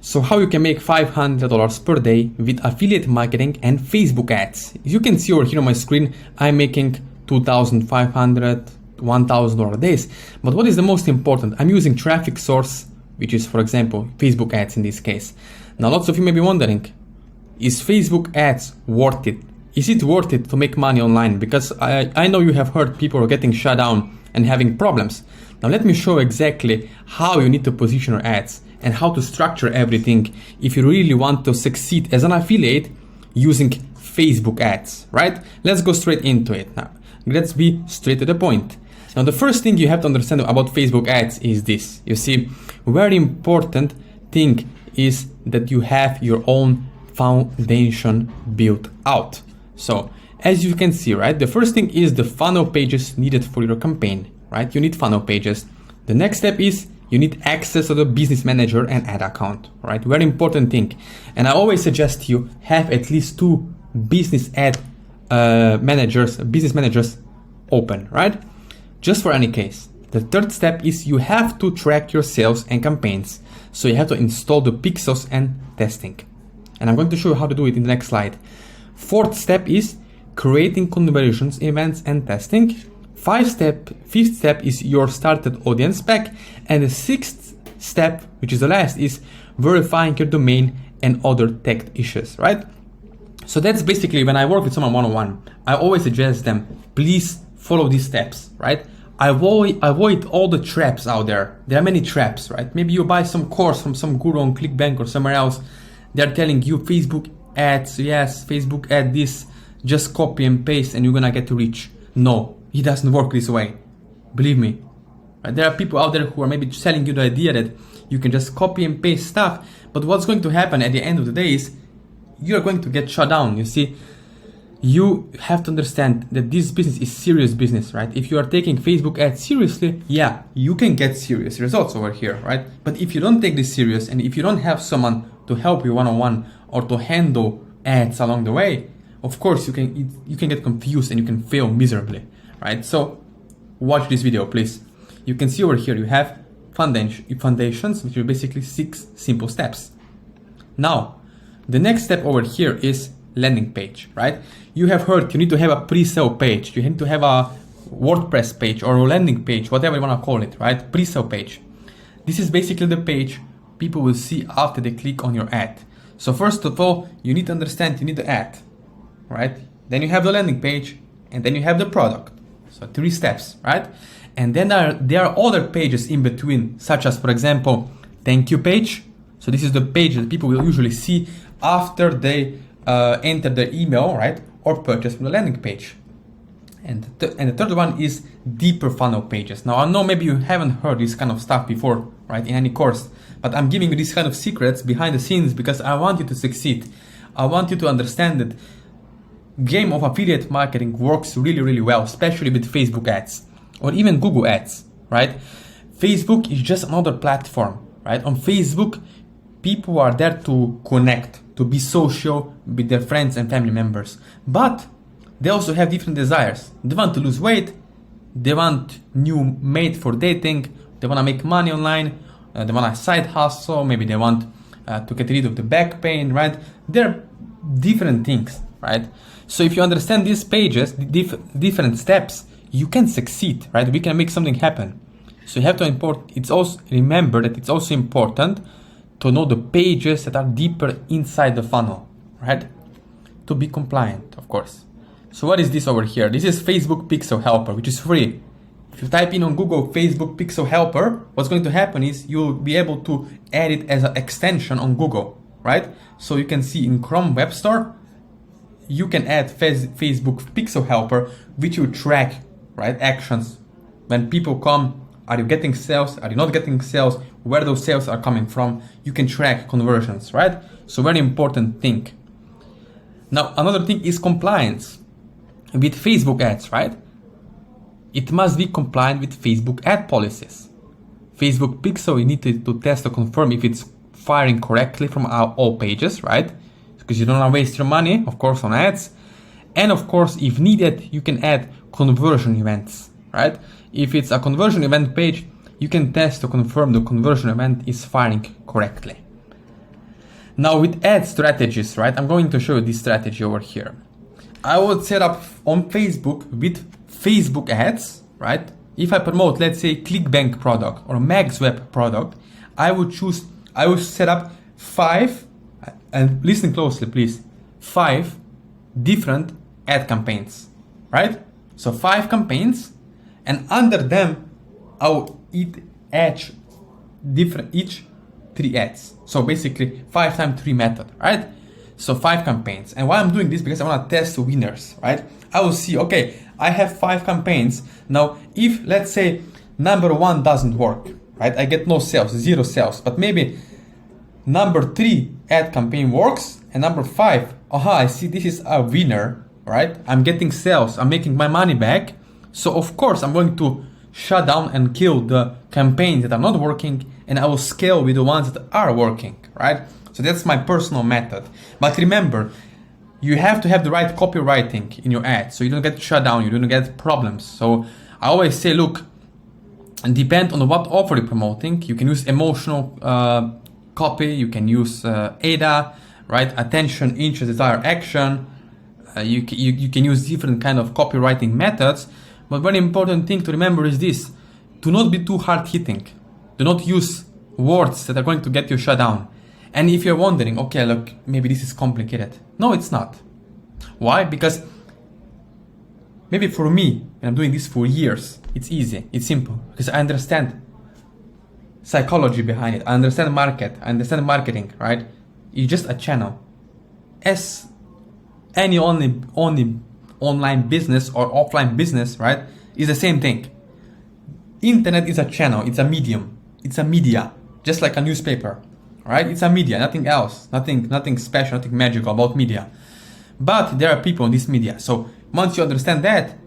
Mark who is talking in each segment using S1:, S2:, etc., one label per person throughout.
S1: So how you can make $500 per day with affiliate marketing and Facebook ads. As you can see over here on my screen, I'm making $2,500, $1,000 days. But what is the most important? I'm using traffic source, which is, for example, Facebook ads in this case. Now, lots of you may be wondering, is Facebook ads worth it? Is it worth it to make money online? Because I know you have heard people are getting shut down and having problems. Now let me show exactly how you need to position your ads and how to structure everything if you really want to succeed as an affiliate using Facebook ads, right? Let's go straight into it now. Let's be straight to the point. Now the first thing you have to understand about Facebook ads is this. You see, very important thing is that you have your own foundation built out. So as you can see, right, the first thing is the funnel pages needed for your campaign, right? You need funnel pages. The next step is you need access to the business manager and ad account, right? Very important thing. And I always suggest you have at least 2 business managers open, right? Just for any case. The third step is you have to track your sales and campaigns. So you have to install the pixels and testing. And I'm going to show you how to do it in the next slide. Fourth step is creating conversions, events, and testing. Fifth step is your started audience pack. And the sixth step, which is the last, is verifying your domain and other tech issues, right? So that's basically when I work with someone one-on-one, I always suggest them, please follow these steps, right? Avoid all the traps out there. There are many traps, right? Maybe you buy some course from some guru on ClickBank or somewhere else. They're telling you Facebook ads, yes, Facebook ad this, just copy and paste and you're gonna get rich. No, it doesn't work this way. Believe me. Right? There are people out there who are maybe selling you the idea that you can just copy and paste stuff, but what's going to happen at the end of the day is you're going to get shut down. You see, you have to understand that this business is serious business, right? If you are taking Facebook ads seriously, yeah, you can get serious results over here, right? But if you don't take this serious and if you don't have someone to help you one-on-one or to handle ads along the way, of course you can get confused and you can fail miserably, right? So watch this video, please. You can see over here you have foundations, which are basically 6 simple steps. Now, the next step over here is landing page, right? You have heard you need to have a pre-sale page, you need to have a WordPress page or a landing page, whatever you want to call it, right? Pre-sale page. This is basically the page people will see after they click on your ad. So first of all, you need to understand you need the ad, right? Then you have the landing page and then you have the product. So 3 steps, right? And then there are other pages in between, such as, for example, thank you page. So this is the page that people will usually see after they enter their email, right? Or purchase from the landing page. And the third one is deeper funnel pages. Now I know maybe you haven't heard this kind of stuff before, right? In any course, but I'm giving you these kind of secrets behind the scenes because I want you to succeed. I want you to understand that game of affiliate marketing works really, really well, especially with Facebook ads or even Google ads, right? Facebook is just another platform, right? On Facebook, people are there to connect, to be social with their friends and family members. But they also have different desires. They want to lose weight, they want new mate for dating, they want to make money online, they want a side hustle, maybe they want to get rid of the back pain, right? They're different things, right? So if you understand these pages, different steps, you can succeed, right? We can make something happen. So you have to remember that it's also important to know the pages that are deeper inside the funnel, right? To be compliant, of course. So what is this over here? This is Facebook Pixel Helper, which is free. If you type in on Google Facebook Pixel Helper, what's going to happen is you'll be able to add it as an extension on Google, right? So you can see in Chrome Web Store, you can add Facebook Pixel Helper, which will track, right, actions. When people come, are you getting sales? Are you not getting sales? Where those sales are coming from? You can track conversions, right? So very important thing. Now, another thing is compliance with Facebook ads, right? It must be compliant with Facebook ad policies. Facebook Pixel, you need to test to confirm if it's firing correctly from all pages, right? Because you don't want to waste your money, of course, on ads. And of course, if needed, you can add conversion events, right? If it's a conversion event page, you can test to confirm the conversion event is firing correctly. Now with ad strategies, right? I'm going to show you this strategy over here. I would set up on Facebook with Facebook ads, right? If I promote, let's say, ClickBank product or MaxWeb product, I would set up 5, and listen closely, please, 5 different ad campaigns, right? So 5 campaigns, and under them, I'll each 3 ads. So basically 5 times 3 method, right? So 5 campaigns. And why I'm doing this, because I want to test winners, right? I will see, okay, I have 5 campaigns. Now, if let's say number 1 doesn't work, right? I get no sales, 0 sales, but maybe number 3 ad campaign works, and number 5, I see this is a winner, right? I'm getting sales, I'm making my money back. So of course, I'm going to shut down and kill the campaigns that are not working, and I will scale with the ones that are working, right? So that's my personal method. But remember, you have to have the right copywriting in your ad, so you don't get shut down, you don't get problems. So I always say, look, depend on what offer you're promoting. You can use emotional copy, you can use ADA, right? Attention, interest, desire, action. You can use different kind of copywriting methods. But one important thing to remember is this: do not be too hard hitting. Do not use words that are going to get you shut down. And if you're wondering, okay, look, maybe this is complicated. No, it's not. Why? Because maybe for me, and I'm doing this for years, it's easy, it's simple, because I understand psychology behind it. I understand market, I understand marketing, right? It's just a channel. As any only online business or offline business, right, is the same thing. Internet is a channel, it's a medium, it's a media, just like a newspaper, right? It's a media, nothing else, nothing special, nothing magical about media. But there are people in this media. So once you understand that,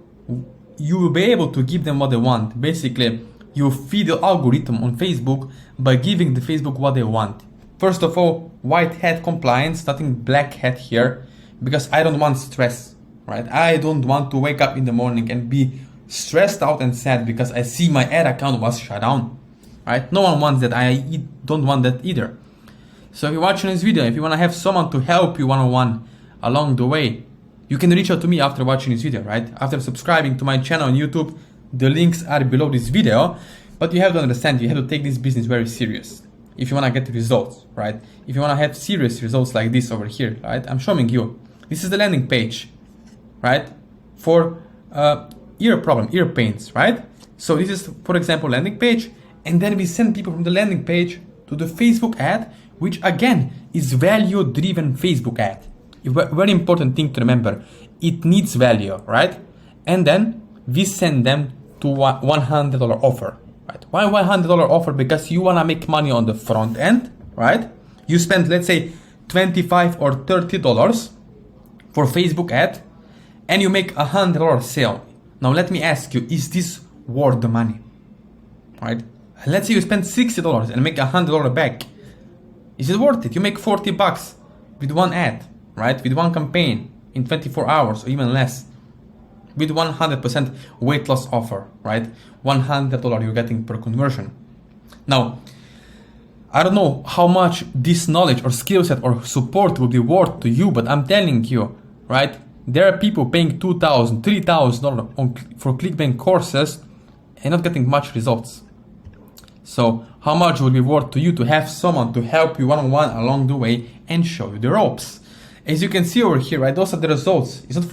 S1: you will be able to give them what they want. Basically, you feed the algorithm on Facebook by giving the Facebook what they want. First of all, white hat compliance, nothing black hat here, because I don't want stress, right? I don't want to wake up in the morning and be stressed out and sad because I see my ad account was shut down, right? No one wants that. I don't want that either. So if you're watching this video, if you want to have someone to help you one-on-one along the way, you can reach out to me after watching this video, right? After subscribing to my channel on YouTube, the links are below this video. But you have to understand, you have to take this business very serious if you want to get results, right? If you want to have serious results like this over here, right? I'm showing you. This is the landing page, right? For ear pains, right? So this is, for example, landing page, and then we send people from the landing page to the Facebook ad, which again is value-driven Facebook ad. A very important thing to remember. It needs value, right? And then we send them to $100 offer, right? Why $100 offer? Because you want to make money on the front end, right? You spend, let's say, $25 or $30 for Facebook ad, and you make $100 sale. Now let me ask you, is this worth the money, right? Let's say you spend $60 and make $100 back. Is it worth it? You make $40 with one ad, right? With one campaign in 24 hours or even less. With 100% weight loss offer, right? $100 you're getting per conversion. Now, I don't know how much this knowledge or skill set or support will be worth to you, but I'm telling you, right? There are people paying $2,000, $3,000 for ClickBank courses and not getting much results. So how much would be worth to you to have someone to help you one-on-one along the way and show you the ropes? As you can see over here, right, those are the results. It's not,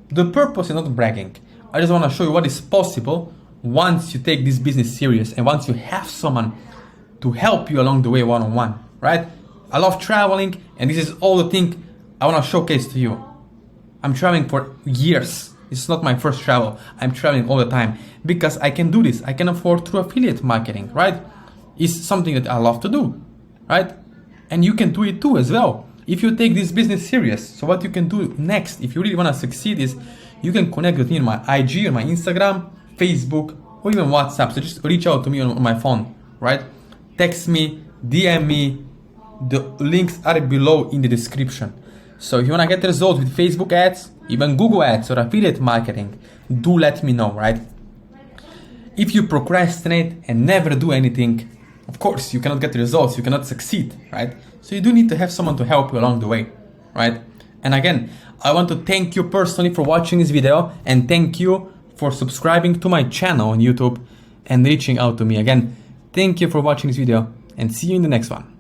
S1: the purpose is not bragging. I just want to show you what is possible once you take this business serious and once you have someone to help you along the way one-on-one, right? I love traveling, and this is all the thing I want to showcase to you. I'm traveling for years. It's not my first travel. I'm traveling all the time because I can do this. I can afford through affiliate marketing, right? It's something that I love to do, right? And you can do it too as well if you take this business serious. So what you can do next, if you really want to succeed, is you can connect with me on my IG, on my Instagram, Facebook, or even WhatsApp. So just reach out to me on my phone, right? Text me, DM me. The links are below in the description. So if you want to get results with Facebook ads, even Google ads or affiliate marketing, do let me know, right? If you procrastinate and never do anything, of course, you cannot get the results, you cannot succeed, right? So you do need to have someone to help you along the way, right? And again, I want to thank you personally for watching this video, and thank you for subscribing to my channel on YouTube and reaching out to me. Again, thank you for watching this video, and see you in the next one.